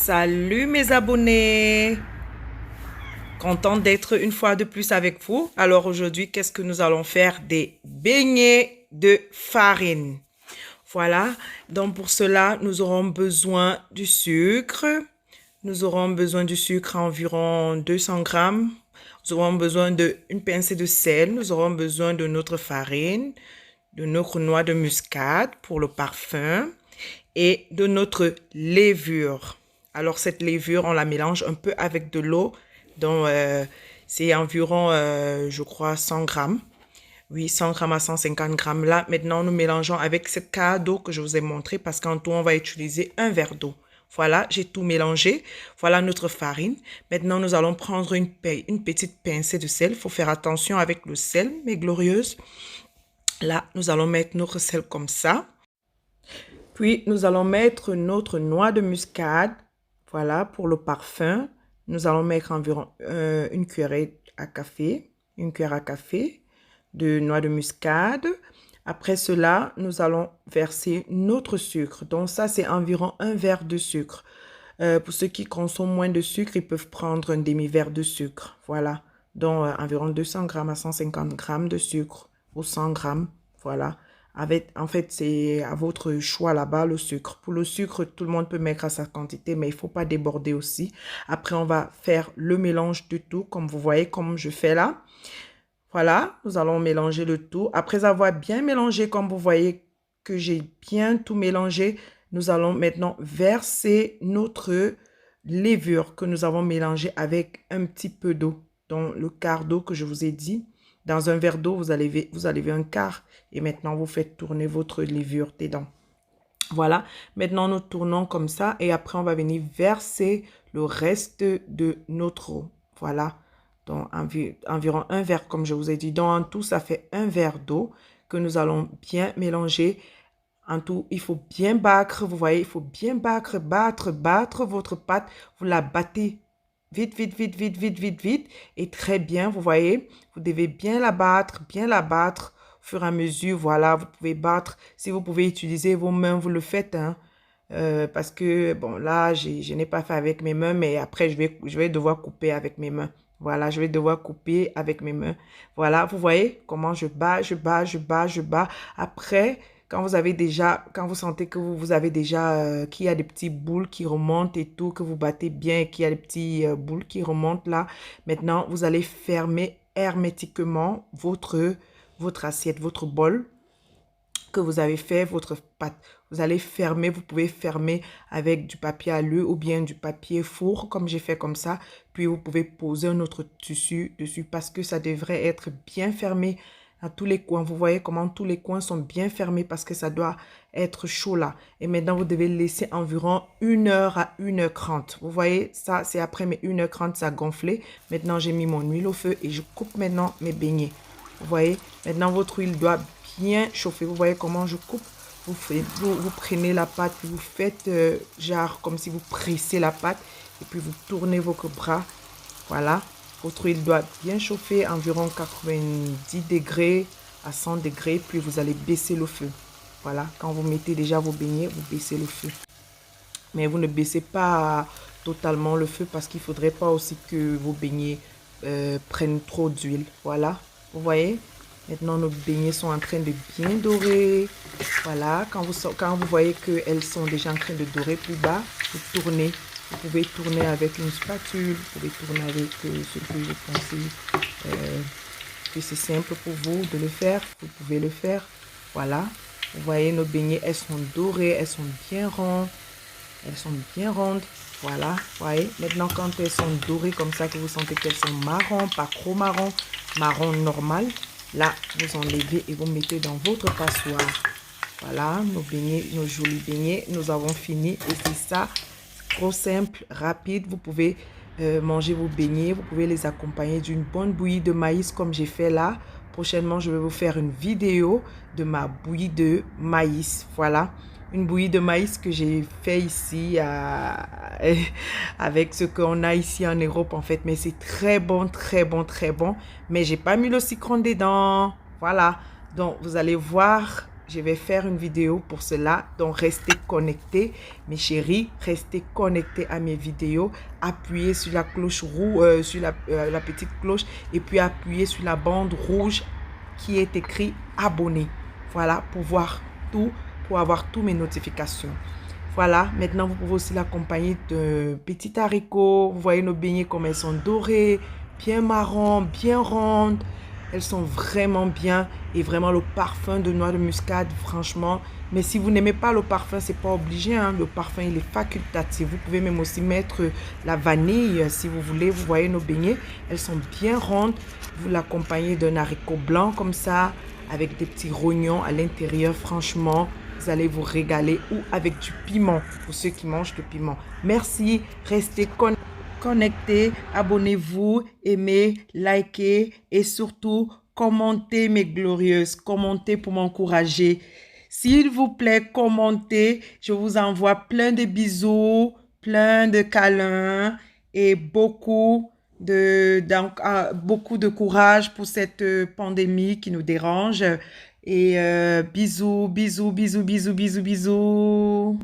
Salut mes abonnés, contente d'être une fois de plus avec vous. Alors aujourd'hui, qu'est-ce que nous allons faire? Des beignets de farine. Voilà, donc pour cela, nous aurons besoin du sucre. Nous aurons besoin du sucre à environ 200 grammes. Nous aurons besoin d'une pincée de sel. Nous aurons besoin de notre farine, de notre noix de muscade pour le parfum et de notre levure. Alors cette levure, on la mélange un peu avec de l'eau. Donc c'est environ, je crois, 100 grammes. Oui, 100 grammes à 150 grammes. Là, maintenant, nous mélangeons avec ce quart d'eau que je vous ai montré parce qu'en tout, on va utiliser un verre d'eau. Voilà, j'ai tout mélangé. Voilà notre farine. Maintenant, nous allons prendre une petite pincée de sel. Il faut faire attention avec le sel, mes glorieuses. Là, nous allons mettre notre sel comme ça. Puis, nous allons mettre notre noix de muscade. Voilà, pour le parfum. Nous allons mettre environ une cuillère à café de noix de muscade. Après cela, nous allons verser notre sucre. Donc ça, c'est environ un verre de sucre. Pour ceux qui consomment moins de sucre, ils peuvent prendre un demi-verre de sucre. Voilà. Donc environ 200 grammes à 150 grammes de sucre ou 100 grammes. Voilà. En fait, c'est à votre choix là-bas, le sucre. Pour le sucre, tout le monde peut mettre à sa quantité, mais il ne faut pas déborder aussi. Après, on va faire le mélange de tout, comme vous voyez, comme je fais là. Voilà, nous allons mélanger le tout. Après avoir bien mélangé, comme vous voyez que j'ai bien tout mélangé, nous allons maintenant verser notre levure que nous avons mélangée avec un petit peu d'eau. Donc, le quart d'eau que je vous ai dit. Dans un verre d'eau, vous allez un quart. Et maintenant, vous faites tourner votre levure dedans. Voilà. Maintenant, nous tournons comme ça. Et après, on va venir verser le reste de notre eau. Voilà. Donc, environ un verre, comme je vous ai dit. Donc, en tout, ça fait un verre d'eau que nous allons bien mélanger. En tout, il faut bien battre. Vous voyez, il faut bien battre votre pâte. Vous la battez vite, vite, vite, vite, vite, vite, vite. Et très bien, vous voyez, vous devez bien la battre au fur et à mesure. Voilà, vous pouvez battre. Si vous pouvez utiliser vos mains, vous le faites, hein. Parce que, bon, là, je n'ai pas fait avec mes mains, mais après, je vais devoir couper avec mes mains. Voilà, je vais devoir couper avec mes mains. Voilà, vous voyez comment je bats. Après, quand vous sentez que vous avez déjà, qu'il y a des petits boules qui remontent et tout, que vous battez bien et qu'il y a des petits boules qui remontent là, maintenant, vous allez fermer hermétiquement votre assiette, votre bol que vous avez fait, votre pâte. Vous allez fermer, vous pouvez fermer avec du papier alu ou bien du papier four, comme j'ai fait comme ça. Puis vous pouvez poser un autre tissu dessus parce que ça devrait être bien fermé à tous les coins. Vous voyez comment tous les coins sont bien fermés parce que ça doit être chaud là. Et maintenant, vous devez laisser environ 1 heure à 1 h 30. Vous voyez, ça, c'est après mes 1 h 30, ça a gonflé. Maintenant, j'ai mis mon huile au feu et je coupe maintenant mes beignets. Vous voyez, maintenant, votre huile doit bien chauffer. Vous voyez comment je coupe? Vous prenez la pâte, puis vous faites genre comme si vous pressez la pâte et puis vous tournez votre bras. Voilà. Votre huile doit bien chauffer, environ 90 degrés à 100 degrés, puis vous allez baisser le feu. Voilà. Quand vous mettez déjà vos beignets, vous baissez le feu. Mais vous ne baissez pas totalement le feu parce qu'il ne faudrait pas aussi que vos beignets prennent trop d'huile. Voilà. Vous voyez? Maintenant, nos beignets sont en train de bien dorer. Voilà, quand vous voyez qu'elles sont déjà en train de dorer plus bas, vous tournez. Vous pouvez tourner avec une spatule, vous pouvez tourner avec ce que vous pensez que c'est simple pour vous de le faire. Vous pouvez le faire. Voilà, vous voyez nos beignets, elles sont dorées, elles sont bien rondes. Elles sont bien rondes. Voilà, vous voyez. Maintenant, quand elles sont dorées comme ça, que vous sentez qu'elles sont marron, pas trop marron, marron normal. Là, vous enlevez et vous mettez dans votre passoire. Voilà, nos beignets, nos jolis beignets. Nous avons fini et c'est ça. Trop simple, rapide. Vous pouvez manger vos beignets. Vous pouvez les accompagner d'une bonne bouillie de maïs comme j'ai fait là. Prochainement, je vais vous faire une vidéo de ma bouillie de maïs. Voilà, une bouillie de maïs que j'ai fait ici avec ce qu'on a ici en Europe en fait. Mais c'est très bon, très bon. Mais j'ai pas mis le citron dedans. Voilà, donc vous allez voir Je vais faire une vidéo pour cela. Donc, restez connectés, mes chéris. Restez connectés à mes vidéos. Appuyez sur la cloche rouge, sur la petite cloche. Et puis, appuyez sur la bande rouge qui est écrit abonné. Voilà, pour voir tout, pour avoir toutes mes notifications. Voilà, maintenant vous pouvez aussi l'accompagner de petits haricots. Vous voyez nos beignets comme elles sont dorées, bien marron, bien rondes. Elles sont vraiment bien et vraiment le parfum de noix de muscade, franchement. Mais si vous n'aimez pas le parfum, c'est pas obligé, hein. Le parfum, il est facultatif. Vous pouvez même aussi mettre la vanille si vous voulez. Vous voyez nos beignets, elles sont bien rondes. Vous l'accompagnez d'un haricot blanc comme ça, avec des petits rognons à l'intérieur, franchement. Vous allez vous régaler ou avec du piment pour ceux qui mangent le piment. Merci, restez connectés, abonnez-vous, aimez, likez et surtout commentez mes glorieuses, commentez pour m'encourager. S'il vous plaît, commentez, je vous envoie plein de bisous, plein de câlins et beaucoup de courage pour cette pandémie qui nous dérange. Et bisous, bisous, bisous, bisous, bisous, bisous.